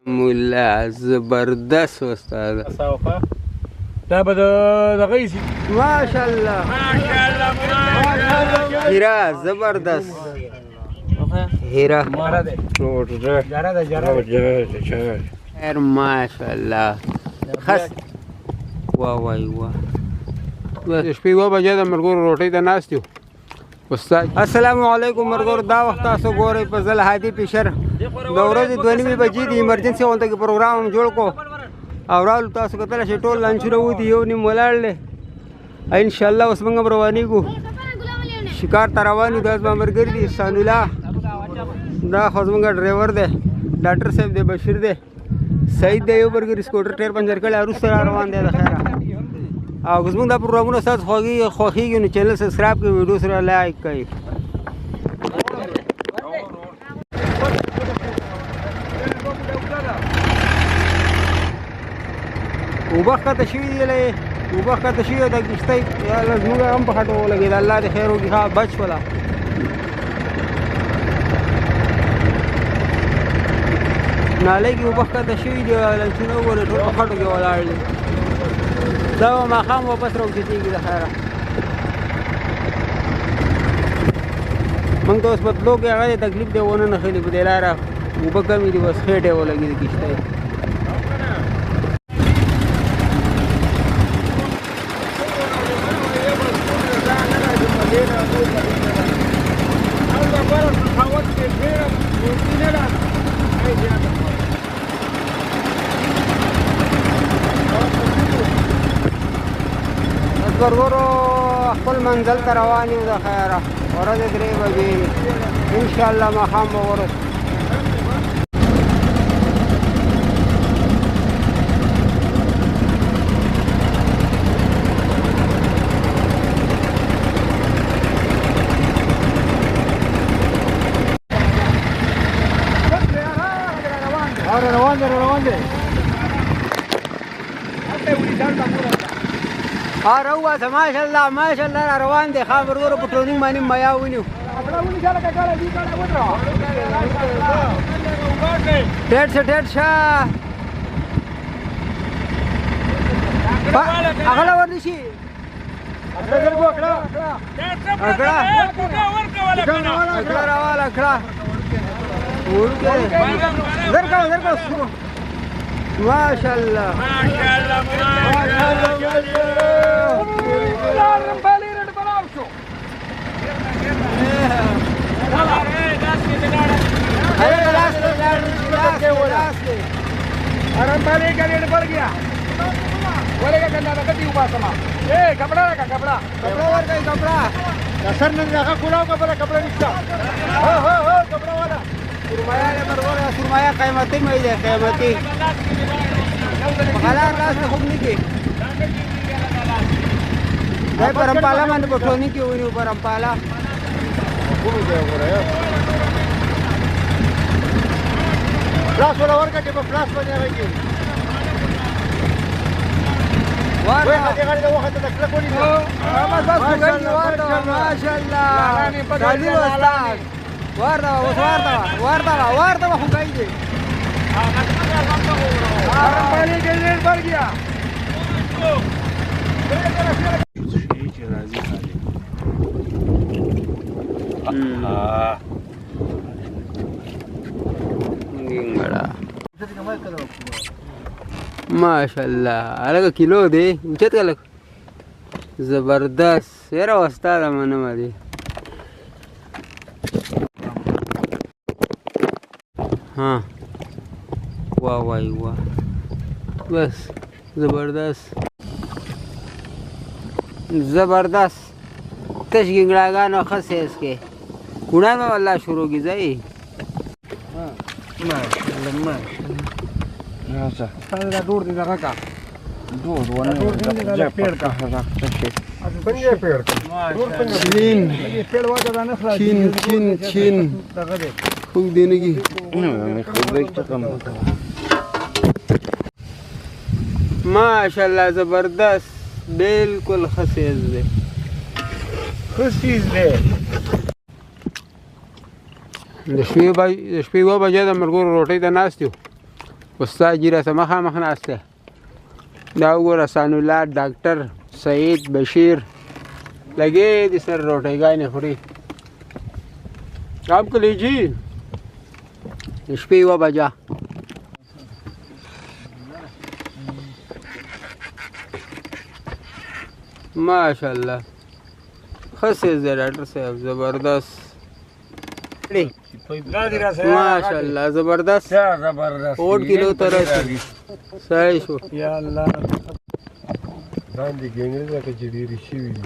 مولا زبردست استاد دا به دغه ایسي ماشاءالله هیرا زبردست هیرا خیر ماشاءالله خس واه وای واه شپې 2 بجې د مرګور روټۍ ته ناست یو استاد السلام علیکم مرګور دا وخت تاسو ګورئ په ځل هادي پیشر د ورځې 2:30 بجې د ایمرجنسي غونډه کې پروګرام جوړ کو او راول تاسو کتل شي ټول لانچونه ودی یو نیم ولاړل ان شاء الله اوس موږ روانيږو شکار ته روان یو د مرګر دي احسان الله دا خو زموږ ډرایور دی ډاکټر صاحب دی بشیر دی سعید دی یو برګر سکوټر ټیر پنجر کړي ارو سره روان دی د خیره او زموږ دا پروګرامونه سات خوږیږي نو چینل سبسکرایب کړئ ویډیو سره لایک کړئ وبخته شوی دی له وبخته شوی د کشتۍ یا زموږ هم په خټو لګید الله دې خیر وکړي ها بچ ولا نالې کې وبخته شوی دی لنچونه وره ټول په خټو کې ولاړ دا ما خام واپس راوځيږي د خیره موږ ته اوس په تلو کې هغه تکلیف دی ونه نه خېلې په دې لاره اوبه کمې دي بس خېټې ولګي د کشتۍ ورورو خپل منزل ته روان یو د خیره ورځې 3 بجې ان شاء الله ماښام به ورسو روان دی اره واسه ماشاءالله روان دي خبر ورو پټرونینګ باندې میا ونیو ډېر شه اغلا ورني شي ما شاء الله سرمایه قیمتي مې ده قیمتي غلا راس خوب نه کی دا پرمپالا باندې پټونی کې ونیو پرمپالا کوم ځای وره پلاس ولا ورکه چې په پلاس باندې راځي واره دې غړي د وخت د کله کولی بس کوي واره ماشاءالله غالي استاد واره خو کوي دي पानी के लिए भर गया माशाल्लाह अलग किलो दे उचत अलग जबरदस्त सेरा वस्ता मन मध्ये हाँ वाह वाह वाह बस जबरदस्त تش ګنګړاګانو خسه اسکه کونه مې والله شروع کی ځای ماشاءالله راځه دا ډور دي دغه کا ډور ونه دا پیړ کا راځه شي پنځه پیړ ډور پنځه چین پیړ واده نه خلاص چین دغه دې خو دې نه کی نه خو دې څه ماشاءالله زبردست بالکل خسیز دی د شپې 2 بجې د مرګور روټۍ ته ناست یو استاد جی را سره مخامخ ناست دی دا وګوره ثانالله ډاکټر سعید بشیر لګې دي سره روټۍ خوري آپ کو لیجیے شپې 1 بجه ماشاءالله خسې دی ډاکټر صاحب زبردست ماشاءالله زبردست اوټ کیلو ته رسېږي صحیح شو یا الله باندې ګنګري لکه چې ډېرې شوي دي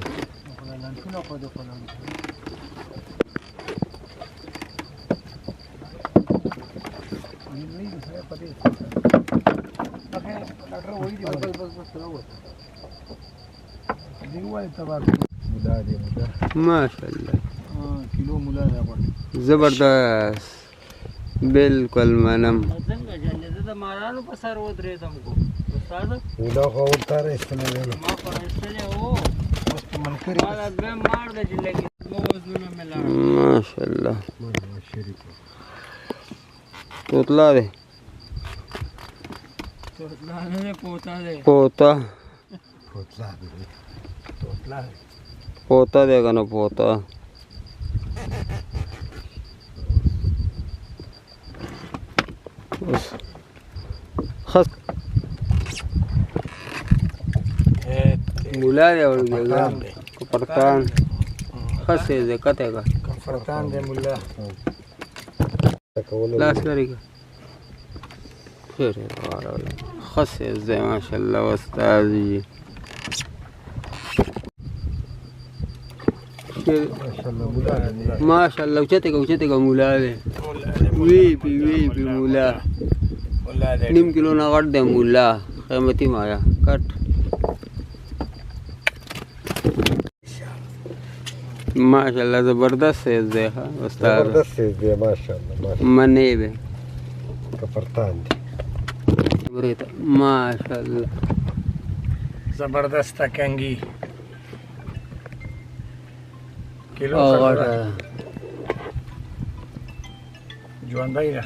ماشاءالله کیلو مولا دی زبردست بالکل منم دا خو ورته راایستلی دی نو ماشاءالله توتلا دی پوتا پوتا دی که نه پوتا خس مولا دی او کپرتان خس دی کته کا کفرتان دی مولا لاس لري که خیر خس دی ماشاءالله استاد جی ماشاءالله اوچته کا مولا دی وی پی مولا نیم کیلو نه غټ دی مولا قیمتي مایا کټ ماشاءالله زبردست سیز دی استاد زبردست سیز دی ماشاءالله منې دی کفرتان دی ماشاءالله زبردست کنگی کیلو غټه ژوندی ده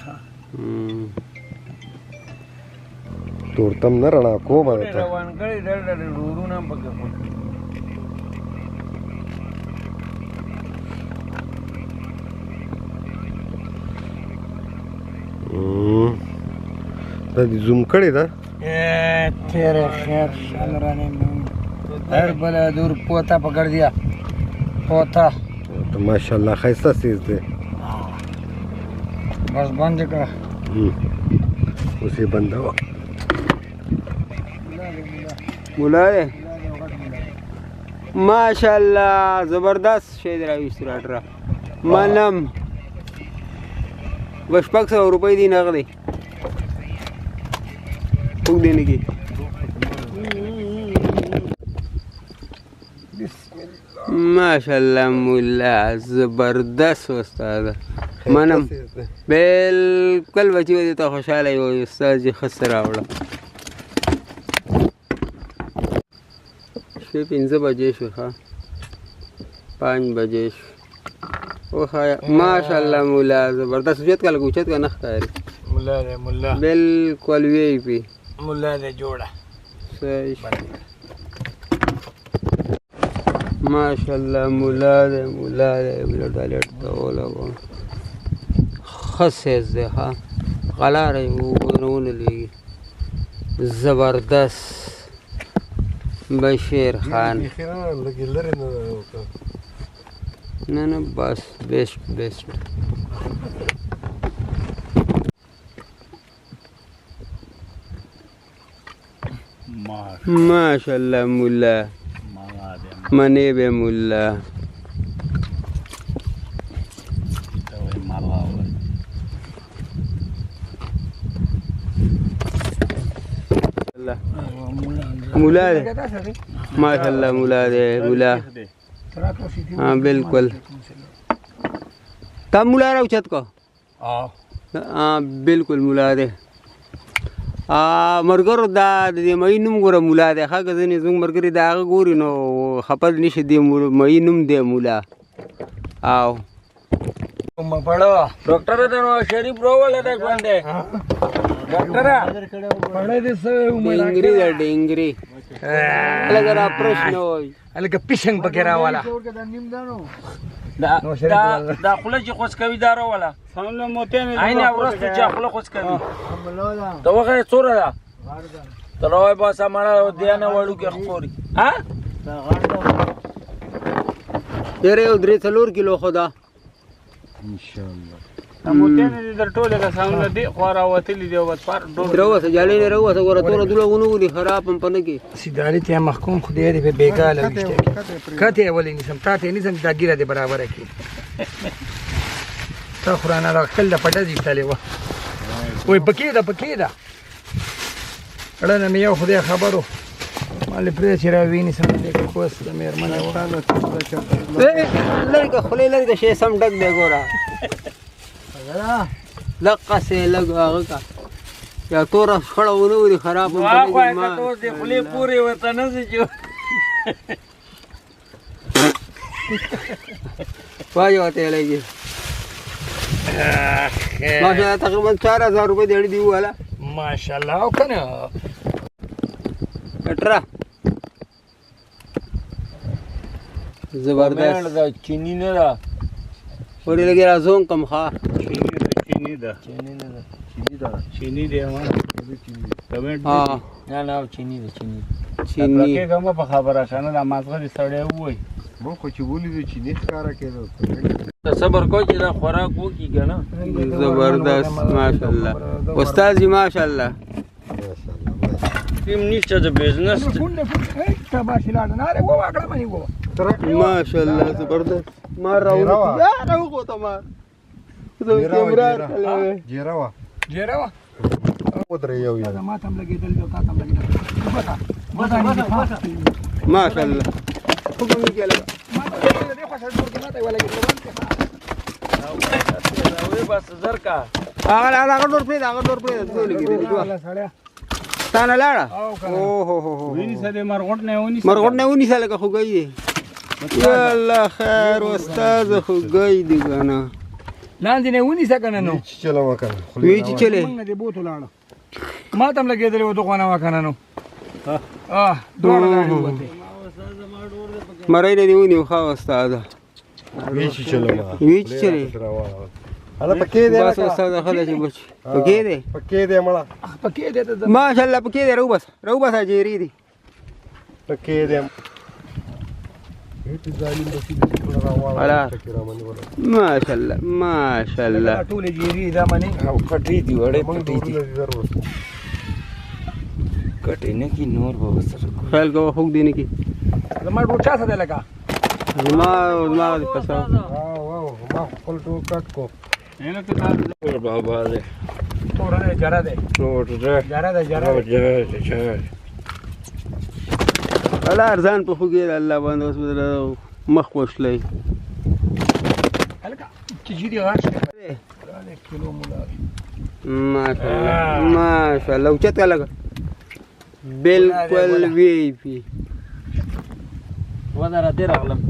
تورتم نه رڼا کومه ده روان کړی دلته ډورونه هم پکې خو دا دې زوم کړې ده تیرے خیر شامرانے میں ہر بلا دور پوتا پکڑ دیا پوتا تو ماشاءالله ښایسته سیز دی بس بند کړه اوس یې بندوه مولا دی ماشاءالله زبردست شی دی راویستو ډاکټره منم 200 روپۍ دي نغدې ټوک دینے کی ماشاءالله مولا زبردست استاد منم بالکل بچی ودی ته خوشاله یو استاد جی خسته راوړه شپې 5 بجې شو ښه 5 بجې شو وخایا ماشاءالله مولا زبردست اوچت کا لګ اوچت کا نه ښکاري مولا دې مولا بالکل وی پی مولا دې جوړه صحیح ماشاءالله مولا دې ډالټ ته ولګو خسیز دی ها غلاره ونه لګي زبردست بشیر خان لږ لرې نه بس بیسټ ماشاءالله مولا منې به مولا مولا دی ماشاءالله مولا دی مولا हाँ बिल्कुल तब मुला रहा उचत को हाँ बिल्कुल मुला दे मरगर दा दे मई नुम गोरा मुला दे खा गजनी जुंग मरगरी दा गोरी नो खपत निश दे मई नुम दे मुला आओ पड़ो डॉक्टर तो शरीफ रोवल है बंदे پړې دې سوې ډنګري ده ډنګري لکه را پرشن وای هلکه پیشنګ پکې راواله دا خوله چې خوش کوي دا راوله عین ورستو چې خوله خوش کوي ته وغه څوره ده ته راوای باسه مړه دی نه وړو کې خوري ها ډېر یو 3 کیلو خدا ان شاء الله روسه جالي نه روسه ګوره توره دوله غونو خراب هم پنه کې سیداري ته محکوم خدای دې په بیګاله وشته کته ولې نسم تاته نسم دا ګیره دې برابر کی تا قرآن را خپل د پټه دي تلې و وای پکې دا اړه نه یو خدای خبرو مال پرې چې را ویني سم دې کوس د مېرمنه وانه لږه خولې لږه شی سم ډک دی ګوره لقه سي لګ هغه کا یا توره خړه ونوري خراب هم واه واه ته دې خولې پورې وته نه جو وای وته لګي ماشاءالله تقریبا 4000 روپے دیړ دی والا ماشاءالله او کنه کټرا زبردست دا چینی نه ده ورې لګي راځون کم ښه چینی دی ما ها نه چینی ده چینی کومه په خبره کنه دا مازغه سړی وای مو خو چې ولې چې نه ښکارا کېدو صبر کو چې دا خوراک وکي کنه زبردست ماشاءالله استاد جی ماشاءالله تیم نشته د بزنس ماشاءالله زبردست مار راو یا راو کو ته مار زه کیمرا جیراوا جیراوا ودرې یو دا ما تم لګیدل یو تا تم لګیدل بتا ماشاءالله حکم یې کړل ما ته دې خو سره ورته نه ولا کېدل وای بس زر کا هغه ډور پرې ټول لګیدل الله سړیا تانه لاړه او هو ویني سره مرغټ نه ونی سره که خو گئی یا الله خیر استاد خو گئی دی کنه لاندې نه ونی سکنه نو چې چلا وکنه وی چې چلے موږ دې بوتو لاړو ما تم لګیدل و دوه نه وکنه نو دوړه لاړو مړای نه دی ونی خو استاد وی چې چلا وی چې چلے انا پکې دې بس استاد خدای چې بچ پکې دې مړه پکې دې ته ماشاءالله پکې دې رو بس اجری دی پکې دې هیڅ ظالم بسې الا ماشاءالله ټول جيري دا منی او کټې دی وړې پټې دي ضرورت کټې نه کی نور به وسره خیال کو حق دینه کی زما ډوچا سره لگا ما پسا واو ما خپل ټو کټ کو نه ته تا بابا دې تور دې جره دې الله ارزان په خوږی الله باندې اوس بدل مخ پوښلې هلکا چې جيري راشه کیلو مولا ماشاءالله او چت لگا بالکل وی پی ودره دې راغلم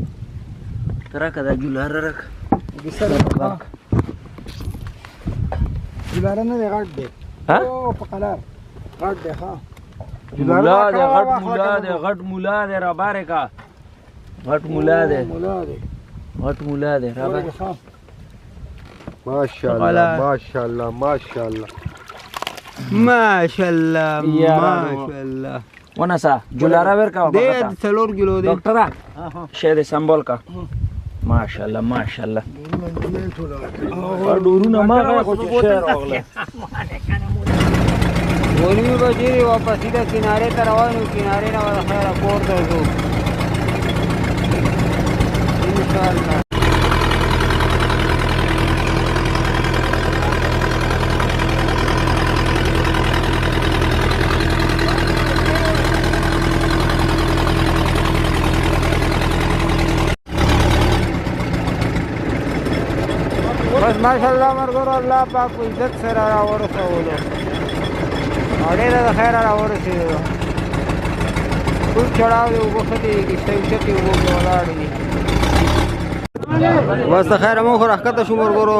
ترکه دا ګلار راک جلاره نه غټ دی ها او په قلار غټ دی ها غټ مولا دې را بارے کا غټ مولا دې را بارے ماشاءالله ونسا جلاره ورکا دې 3 کیلو دې ډاکټر شه دې سمبول کا ماشاءالله ډورونه ما خو شهر راغله ونی بجری واپس سیده کنارے ته روانو کنارے نه ور خیره کور ته ځو ان شاء الله بس ماشاءالله مرګور الله پاک عزت سره راورسولو اړه د خیر راورسېدو ټول چړاو دی وبخدي کیسه چتی وو ولاړ دي بس خیر مو خو راکته شو مرګورو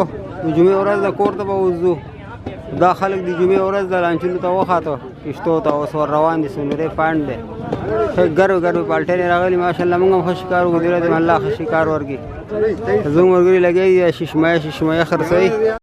جمعې ورځ د کور ته وځو دا خلک د جمعې ورځ د لانچونو ته وخاته کشتو ته اوس ور روان دي سونورې پاڼ دی ګرو ګرو پالټنې راغلي ماشاءالله موږ هم ښه ښکار وکړو الله ښه ښکار ورکړي زموږ ملګري لګیا دي ششمایه خرڅوي